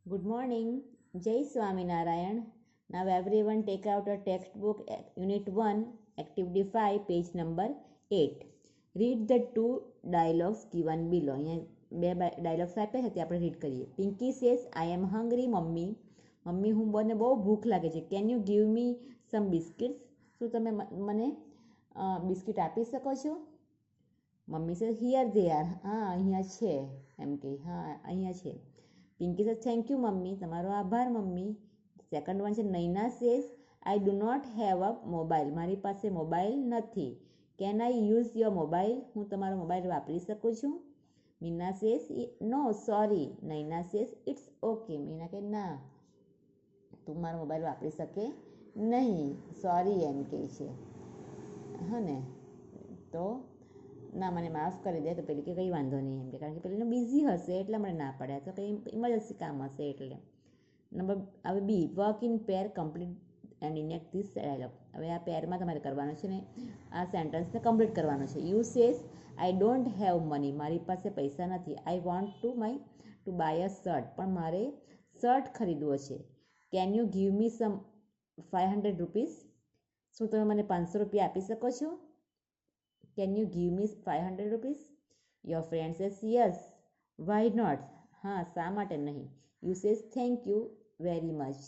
Good morning. Jai Swaminarayan. Now everyone take out a textbook, Unit 1, Activity 5, page number 8. Read the two dialogues given below. અહીંયા બે dialogues આપ્યા છે તે આપણે read કરીએ. Pinky says I am hungry mummy. Mummy હું મને બહુ ભૂખ લાગે છે. Can you give me some biscuits? શું તમે મને બિસ્કિટ આપી શકો છો? Mummy says here they are. હા અહીંયા છે એમ કે હા અહીંયા છે. Pinky says thank you mummy. તમારો આભાર મમ્મી. સેકન્ડ વન છે Naina says I do not have a mobile. મારી પાસે મોબાઈલ નથી. Can I use your mobile? હું તમારો મોબાઈલ વાપરી શકું છું? Meena says no sorry. Naina says it's okay. Meena કે ના તું મારો મોબાઈલ વાપરી શકે નહીં, સોરી એમ કહે છે. હા ને તો ના મને માફ કરી દે. તો પેલી કે કંઈ વાંધો નહીં એમ કે, કારણ કે પેલીને બિઝી હશે એટલે મને ના પડ્યા, તો કંઈ ઇમરજન્સી કામ હશે એટલે. નંબર હવે be work in pair complete and enact this dialogue. હવે આ પેરમાં તમારે કરવાનું છે ને આ સેન્ટેન્સને કમ્પ્લીટ કરવાનું છે. You says I don't have money. મારી પાસે પૈસા નથી. I want to buy a shirt. પણ મારે શર્ટ ખરીદવો છે. Can you give me some 500 rupees? શું તમે મને 500 રૂપિયા આપી શકો છો? Can you give me 500 rupees? Your friend says yes why not. હા શા માટે નહીં? You says thank you very much.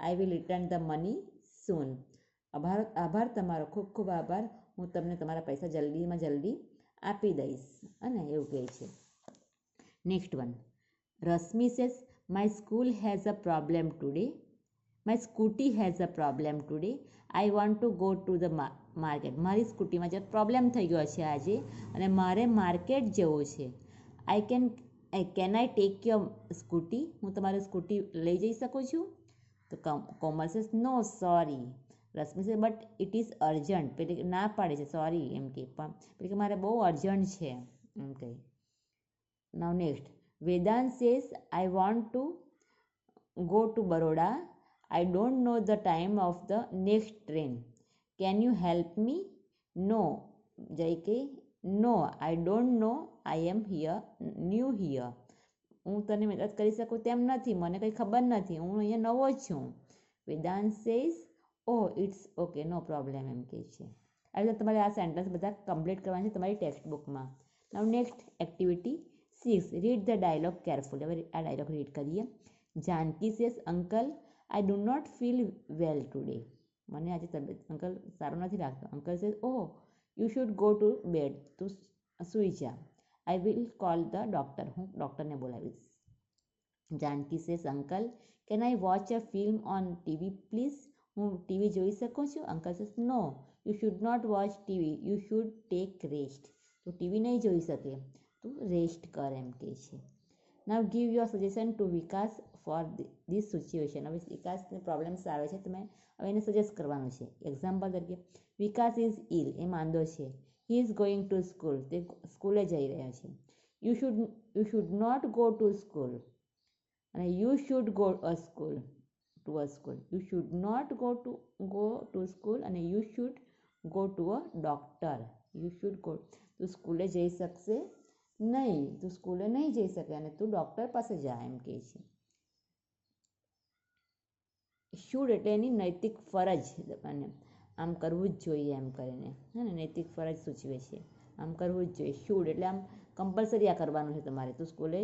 I will return the money soon. આભાર તમારો, ખૂબ ખૂબ આભાર. હું તમને તમારા પૈસા જલ્દીમાં જલ્દી આપી દઈશ. અને એવું કહે છે. Next one. Rashmi says my school has a problem today. My scooty has a problem today. I want to go to the market. મારી સ્કૂટીમાં જે પ્રોબ્લેમ થઈ ગયો છે આજે અને મારે માર્કેટ જવું છે. Can I take your scooty? હું તમારી સ્કૂટી લઈ જઈ શકું છું? તો Komal says no sorry. Rashmi say but it is urgent. પેલી ના પાડે છે સોરી એમ કે, પણ પેલી કે મારે બહુ અર્જન્ટ છે એમ કહે. Now next. Vedant says I want to go to Baroda. I don't know the time of the next train. Can you help me? No. JK, no, I don't know. I am new here. હું તને મદદ કરી શકું તેમ નથી. મને કંઈ ખબર નથી. હું અહીંયા નવો જ છું. Vedant says oh it's okay no problem એમ કહે છે. આવી રીતે તમારે આ સેન્ટેન્સ બધા કમ્પ્લીટ કરવાના છે તમારી ટેક્સ્ટ બુકમાં. Now next activity 6. Read the dialogue carefully. હવે આ ડાયલોગ રીડ કરીએ. Janki says uncle I do not feel well today. મને આજે તબિયત અંકલ સારું નથી લાગતો. Uncle says oh you should go to bed. તું સૂઈ જા. I will call the doctor. હું ડૉક્ટરને બોલાવીશ. Janki says uncle can I watch a film on TV please? હું ટીવી જોઈ શકું છું? Uncle says no you should not watch TV. You should take rest. તું ટીવી નહીં જોઈ શકે, તું રેસ્ટ કર એમ કહે છે. Now give your suggestion to Vikas for this situation. હવે વિકાસને પ્રોબ્લેમ્સ આવે છે, તમે હવે એને સજેસ્ટ કરવાનું છે. એક્ઝામ્પલ તરીકે વિકાસ ઇઝ ઇલ. એ માંદો છે. He is going to school. તે સ્કૂલે જઈ રહ્યા છે. You should not go to school અને you should go a school to a school. You should not go to school અને you should go to a doctor. You should go. તું સ્કૂલે જઈ શકશે નહીં, તું સ્કૂલે નહીં જઈ શકે અને તું ડૉક્ટર પાસે જા એમ કહે છે. શુડ એટલે એની નૈતિક ફરજ, અને આમ કરવું જ જોઈએ એમ કરીને હે ને નૈતિક ફરજ સૂચવે છે. આમ કરવું જ જોઈએ. શુડ એટલે આમ કમ્પલસરી આ કરવાનું છે તમારે. તું સ્કૂલે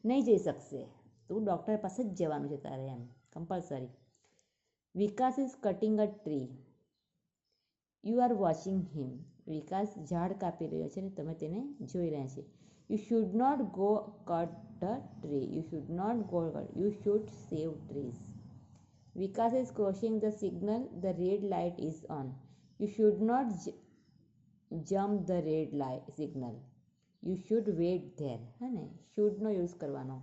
નહીં જઈ શકશે, તું ડૉક્ટર પાસે જ જવાનું છે તારે એમ compulsory. Vikas is cutting a tree. You are watching him. Vikas ઝાડ કાપી રહ્યો છે અને તમે તેને જોઈ રહ્યા છે. You should not go cut the tree. You should not go cut. You should save trees. Vikas is crossing the signal. The red light is on. You should not jump the red light signal. You should wait there. है ने should no use કરવાનો.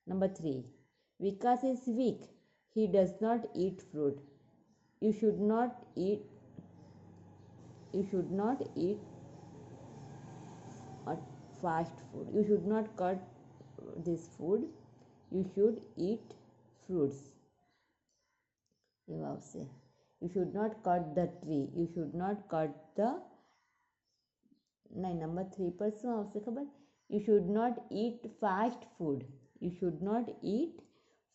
Number 3. Vikas is weak. He does not eat fruit. You should not eat fast food. You should not cut this food. You should eat fruits. એવું આવશે. You should not cut the tree. You should not cut the નહીં. Number 3 પર શું આવશે ખબર? You should not eat fast food. You should not eat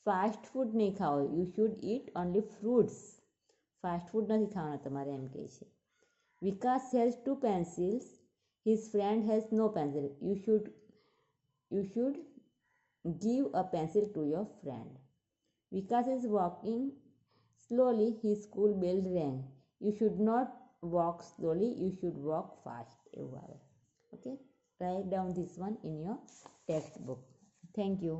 fast food નહીં ખાઓ, you should eat only fruits. Fast food નથી ખાવાના તમારે એમ કહે છે. Vikas has 2 pencils, his friend has no pencil. You should give a pencil to your friend. Vikas is walking slowly, his school bell rang. You should not walk slowly, you should walk fast. એવું આવે. Okay, write down this one in your textbook. Thank you.